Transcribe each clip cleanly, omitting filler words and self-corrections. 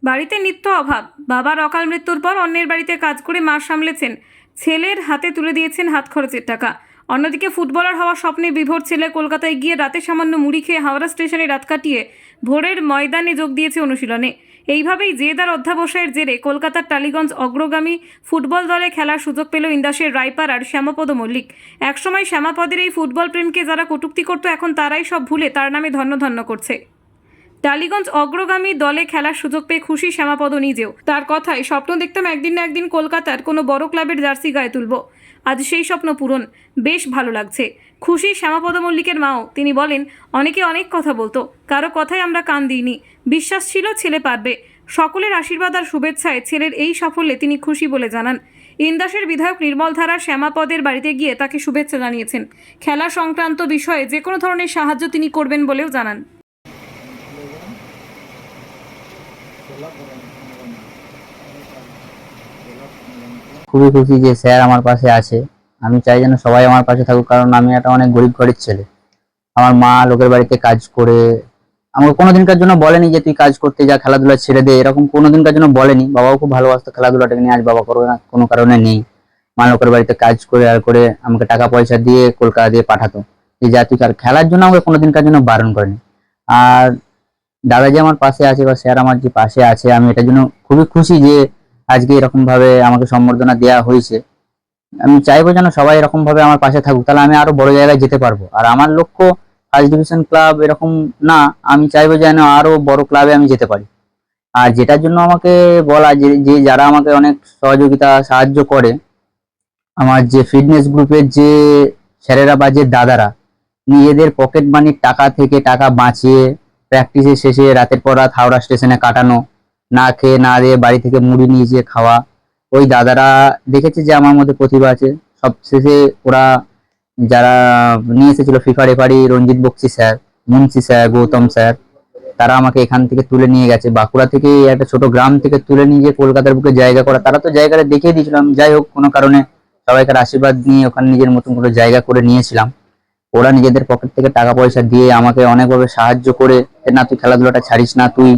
বাড়িতে নিত্য অভাব। বাবার অকাল মৃত্যুর পর অন্যের বাড়িতে কাজ করে মা সামলেছেন। ছেলের হাতে তুলে দিয়েছেন হাত খরচের টাকা। অন্যদিকে ফুটবলার হওয়ার স্বপ্নে বিভোর ছেলে কলকাতায় গিয়ে রাতে সামান্য মুড়ি খেয়ে হাওড়া স্টেশনে রাত কাটিয়ে ভোরের ময়দানে যোগ দিয়েছে অনুশীলনে। এইভাবেই জেদার অধ্যাবসায়ের জেরে কলকাতার টালিগঞ্জ অগ্রগামী ফুটবল দলে খেলার সুযোগ পেল ইন্দাসের রায়পাড়ার শ্যামাপদ মল্লিক। একসময় শ্যামাপদের এই ফুটবল প্রেমকে যারা কটূক্তি করত, এখন তারাই সব ভুলে তার নামে ধন্য ধন্য করছে। টালিগঞ্জ অগ্রগামী দলে খেলার সুযোগ পেয়ে খুশি শ্যামাপদ নিজেও। তার কথায়, স্বপ্ন দেখতাম একদিন না একদিন কলকাতার কোনো বড় ক্লাবের জার্সি গায়ে তুলব। আজ সেই স্বপ্ন পূরণ, বেশ ভালো লাগছে। খুশি শ্যামাপদ মল্লিকের মাও। তিনি বলেন, অনেকে অনেক কথা বলতো, কারো কথায় আমরা কান দিইনি। বিশ্বাস ছিল ছেলে পারবে। সকলের আশীর্বাদ আর শুভেচ্ছায় ছেলের এই সাফল্যে তিনি খুশি বলে জানান। ইন্দাসের বিধায়ক নির্মল ধারা শ্যামাপদের বাড়িতে গিয়ে তাকে শুভেচ্ছা জানিয়েছেন। খেলা সংক্রান্ত বিষয়ে যে কোনো ধরনের সাহায্য তিনি করবেন বলেও জানান। খুবই খুশি যে স্যার আমার পাশে আছে। আমি চাই যেন সবাই আমার পাশে থাকুক, কারণ আমি একটা অনেক গরিব ঘরের ছেলে। আমার মা লোকের বাড়িতে কাজ করে আমাকে কোনোদিনকার জন্য বলেনি যে তুই কাজ করতে যা, খেলাধুলা ছেড়ে দে, এরকম কোনোদিনকার জন্য বলেনি। বাবাও খুব ভালোবাসতো খেলাধুলাটাকে নিয়ে, আজ বাবা করবে না কোনো কারণে নেই। মা লোকের বাড়িতে কাজ করে আর করে আমাকে টাকা পয়সা দিয়ে কলকাতা দিয়ে পাঠাতো যে যা তুই খেলার জন্য আমাকে কোনোদিনকার জন্য বারণ করেনি। আর দাদা যে আমার পাশে আছে বা স্যার আমার যে পাশে আছে, আমি এটার জন্য খুবই খুশি যে আজকে এরকম ভাবে আমাকে সম্বর্ধনা দেওয়া হয়েছে। আমি চাইবো যেন সবাই এরকম ভাবে আমার পাশে থাকুক, তাহলে আমি আরো বড় জায়গায় যেতে পারবো। আর আমার লক্ষ্য ফার্স্ট ডিভিশন ক্লাব এরকম না, আমি চাইবো যেন আরো বড় ক্লাবে আমি যেতে পারি। আর যেটার জন্য আমাকে বলা যে যে যারা আমাকে অনেক সহযোগিতা সাহায্য করে, আমার যে ফিটনেস গ্রুপের যে স্যারেরা বা যে দাদারা নিজেদের পকেট মানির টাকা থেকে টাকা বাঁচিয়ে প্র্যাকটিসের শেষে রাতের পর রাত হাওড়া স্টেশনে কাটানো, না খেয়ে না দিয়ে বাড়ি থেকে মুড়ি নিয়ে যেয়ে খাওয়া, ওই দাদারা দেখেছে যে আমার মধ্যে প্রতিভা আছে। সবশেষে ওরা যারা নিয়ে এসেছিল FIFA referee Ranjit Bakshi sir, Munshi sir, Gautam sir, তারা আমাকে এখান থেকে তুলে নিয়ে গেছে। বাঁকুড়া থেকে একটা ছোট গ্রাম থেকে তুলে নিয়ে গিয়ে কলকাতার বুকে জায়গা করা, তারা তো জায়গাটা দেখিয়ে দিয়েছিলাম। যাই হোক, কোনো কারণে সবাইকার আশীর্বাদ নিয়ে ওখানে নিজের মতন করে জায়গা করে নিয়েছিলাম। ওরা নিজেদের পকেট থেকে টাকা পয়সা দিয়ে আমাকে অনেকভাবে সাহায্য করে, না তুই খেলাধুলাটা ছাড়িস না, তুই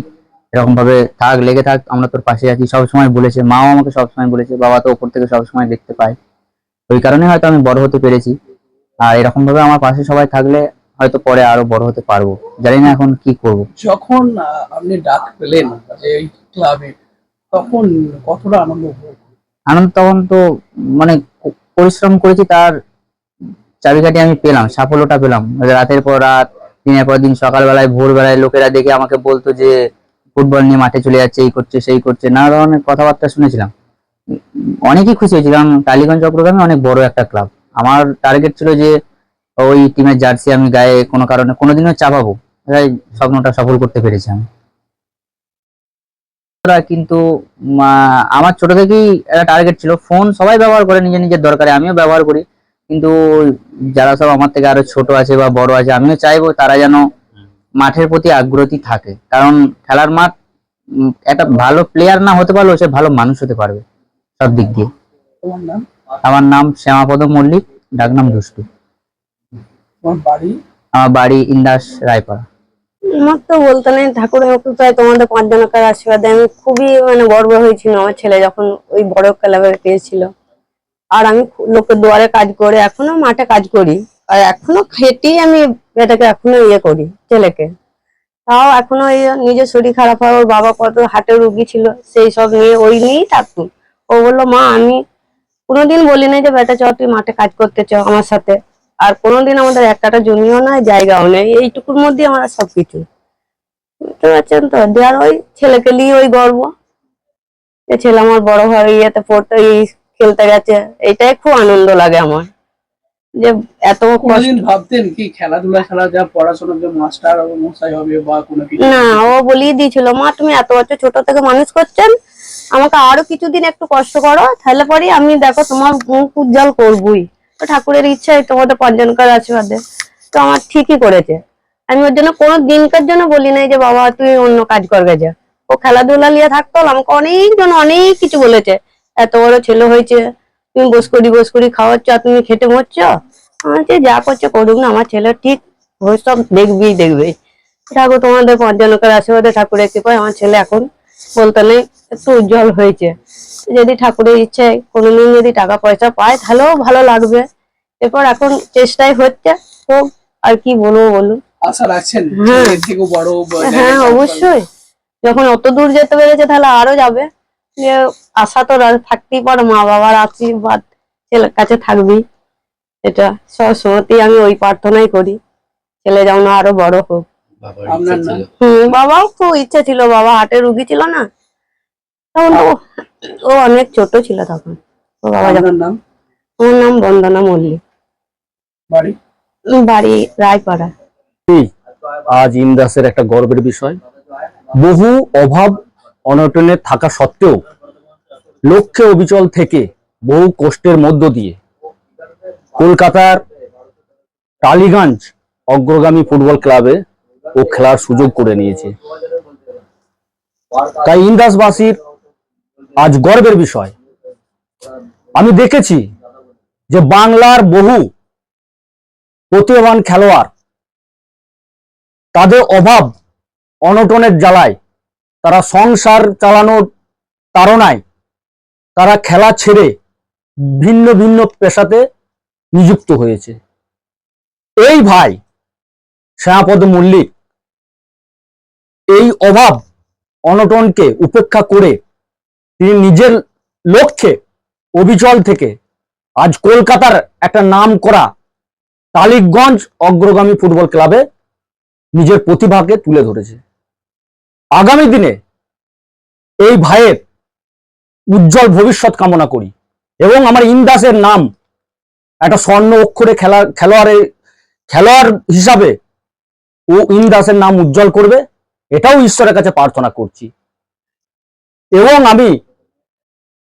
এরকম ভাবে থাক, লেগে থাক, আমরা তোর পাশে আছি, সবসময় বলেছে। মাও আমাকে সবসময় বলেছে, বাবা তো ওপর থেকে সবসময় দেখতে পায়। ওই কারণে হয়তো আমি বড় হতে পেরেছি। আর এরকম ভাবে আমার পাশে সবাই থাকলে হয়তো পরে আরো বড় হতে পারবো। জানি না এখন কি করব। যখন আপনি ডাক পেলেন যে এই ক্লাবে, তখন কতটা আনন্দ হলো? আনন্দ তখন তো মানে পরিশ্রম করেছি, তার চাবিকাঠি আমি পেলাম, সাফল্যটা পেলাম। রাতের পর রাত, দিনের পর দিন, সকালবেলায় ভোরবেলায় লোকেরা দেখে আমাকে বলতো যে ফুটবল নিয়ে মাঠে চলে যাচ্ছে, এই করছে সেই করছে, নানা ধরনের কথাবার্তা শুনেছিলাম। অনেকই খুশি হয়েছিলাম। টালিগঞ্জ অগ্রগামী অনেক বড় একটা ক্লাব। আমার টার্গেট ছিল যে ওই টিমের জার্সি আমি গায়ে কোনো কারণে কোনোদিনও চাপাবো। তাই স্বপ্নটা সফল করতে পেরেছি আমি। কিন্তু আমার ছোট থেকেই একটা টার্গেট ছিল। ফোন সবাই ব্যবহার করে নিজের নিজের দরকারে, আমিও ব্যবহার করি। কিন্তু যারা সব আমার থেকে আরো ছোট আছে বা বড় আছে, আমিও চাইবো তারা যেন মাঠের প্রতি আগ্রহী থাকে। কারণ খেলার মাঠ, একটা ভালো প্লেয়ার না হতে পারলেও সে ভালো মানুষ হতে পারবে সব দিক দিয়ে। তোমার নাম? আমার নাম শ্যামাপদ মল্লিক, ডাকনাম দুষ্টু। তোমার বাড়ি? আমার বাড়ি ইন্দাস, রায়পাড়া। আমার তো বলতে নেই, ঠাকুরের কৃপায় তোমাদের 5 জনকার আশীর্বাদে আমি খুবই গর্ব হয়েছিল আমার ছেলে যখন ওই বড় ক্লাবে পেয়েছিল। আর আমি লোকের দুয়ারে কাজ করে এখনো মাঠে কাজ করি, আর এখনো খেটি আমি এটাকে এখনো করি ছেলেকে। তাও এখনো নিজের শরীর খারাপ হয়, ওর বাবা কত হার্টের রুগী ছিল, সেই সব নিয়ে ওই নিয়েই থাকতো। ও বললো, মা আমি কোনোদিন বলি না যে বেটা চ তুই মাঠে কাজ করতে চ আমার সাথে। আর কোনোদিন আমাদের একটা জমিও নাই, জায়গাও নেই, এইটুকুর মধ্যে আমরা সবকিছু, বুঝতে পারছেন তো। দেওয়ার ওই ছেলেকে নিয়ে ওই গর্ব, যে ছেলে আমার বড় হয় ইয়েতে পড়তে খেলতে গেছে, এইটাই খুব আনন্দ লাগে আমার। যে এত কোনদিন ভাবতেন কি খেলাধুলা ছাড়া যা পড়াশোনার যে মাস্টার মশাই হবে বা কোনো কিছু? না, ও বলিয়ে দিয়েছিল, মা তুমি এত বছর ছোট থেকে মানুষ করছেন, আমাকে আরো কিছুদিন একটু কষ্ট করো, তাহলে পরে আমি দেখো তোমার মুখ উজ্জ্বল করবই। তো ঠাকুরের ইচ্ছাই তোমাদের 5 জনকার আশীর্বাদে তো আমার ঠিকই করেছে। আমি ওর জন্য কোনো দিনকার জন্য বলি নাই যে বাবা তুই অন্য কাজ করবে যা। ও খেলাধুলা নিয়ে থাকতো, আমাকে অনেকজন অনেক কিছু বলেছে, এত বড় ছেলে হয়েছে, তুমি বস করি খাওয়াচ্ছ, আর তুমি খেটে মরছ। আমার যা করছে করুক না, আমার ছেলে ঠিক ভবিষ্যৎ দেখবেই। ঠাকুর তোমাদের 5 জনকার আশীর্বাদে ঠাকুরের কৃপায় আমার ছেলে এখন বলতে নেই, একটু উজ্জ্বল হয়েছে। যদি ঠাকুরের ইচ্ছায় কোনোদিন যদি টাকা পয়সা পায় তাহলেও ভালো লাগবে। এরপর এখন চেষ্টাই হচ্ছে, হোক, আর কি বলবো বলুন। আশা রাখছেন হ্যাঁ। এর থেকেও বড় হ্যাঁ অবশ্যই, যখন অত দূর যেতে পেরেছে তাহলে আরো যাবে। যে আশা তো থাকতেই পারে, মা বাবার আশীর্বাদ ছেলের কাছে থাকবেই। এটা সবসময়তেই আমি ওই প্রার্থনাই করি, ছেলে যেন আরো বড় হোক। আপনার নাম? বাবাও খুব ইচ্ছা ছিল, বাবা হার্টের রুগী ছিল না তখন, ও অনেক ছোট ছিল তখন। ও বাবা আপনার নাম? আমার নাম বন্দনা মল্লিক, বাড়ি? বাড়ি রায়পাড়া। আজ ইন্দাসের একটা গর্বের বিষয়, বহু অভাব অনটনে থাকা সত্ত্বেও লক্ষ্যে অবিচল থেকে বহু কষ্টের মধ্য দিয়ে কলকাতার টালিগঞ্জ অগ্রগামী ফুটবল ক্লাবে ও খেলার সুযোগ করে নিয়েছে। তাই ইন্দাসবাসীর আজ গর্বের বিষয়। আমি দেখেছি যে বাংলার বহু প্রতিভাবান খেলোয়াড় তাদের অভাব অনটনের জ্বালায়, তারা সংসার চালানোর তাড়নায় তারা খেলা ছেড়ে ভিন্ন ভিন্ন পেশাতে নিযুক্ত হয়েছে। এই ভাই শ্যামাপদ মল্লিক এই অভাব অনটনকে উপেক্ষা করে তিনি নিজের লক্ষ্যে অবিচল থেকে আজ কলকাতার একটা নাম করা টালিগঞ্জ অগ্রগামী ফুটবল ক্লাবে নিজের প্রতিভাকে তুলে ধরেছে। আগামী দিনে এই ভাইয়ের উজ্জ্বল ভবিষ্যৎ কামনা করি এবং আমার ইন্দাসের নাম একটা স্বর্ণ অক্ষরে খেলোয়াড় হিসাবে ও ইন্দাসের নাম উজ্জ্বল করবে, এটাও ঈশ্বরের কাছে প্রার্থনা করছি। এবং আমি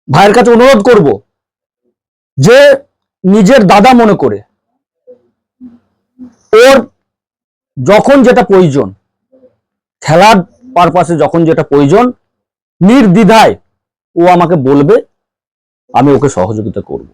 ভাইয়ের কাছে অনুরোধ করব যে নিজের দাদা মনে করে ওর যখন যেটা প্রয়োজন, খেলার পারপাসে যখন যেটা প্রয়োজন, নির্দ্বিধায় ও আমাকে বলবে, আমি ওকে সহযোগিতা করব।